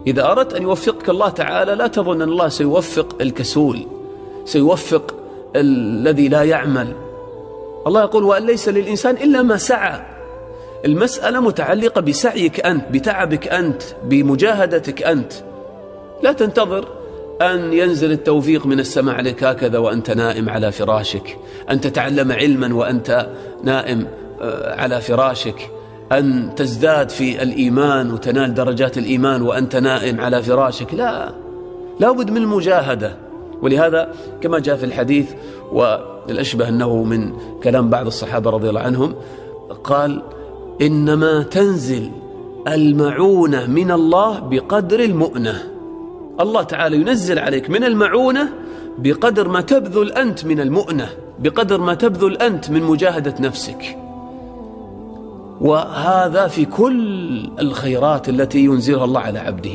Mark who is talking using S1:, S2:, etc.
S1: إذا أردت أن يوفقك الله تعالى لا تظن أن الله سيوفق الكسول، سيوفق الذي لا يعمل. الله يقول وأن ليس للإنسان إلا ما سعى. المسألة متعلقة بسعيك أنت، بتعبك أنت، بمجاهدتك أنت. لا تنتظر أن ينزل التوفيق من السماء عليك هكذا وأنت نائم على فراشك، أن تتعلم علما وأنت نائم على فراشك، أن تزداد في الإيمان وتنال درجات الإيمان وأنت نائم على فراشك. لا بد من المجاهدة. ولهذا كما جاء في الحديث، والأشبه أنه من كلام بعض الصحابة رضي الله عنهم، قال إنما تنزل المعونة من الله بقدر المؤنة. الله تعالى ينزل عليك من المعونة بقدر ما تبذل أنت من المؤنة، بقدر ما تبذل أنت من مجاهدة نفسك. وهذا في كل الخيرات التي ينزلها الله على عبده.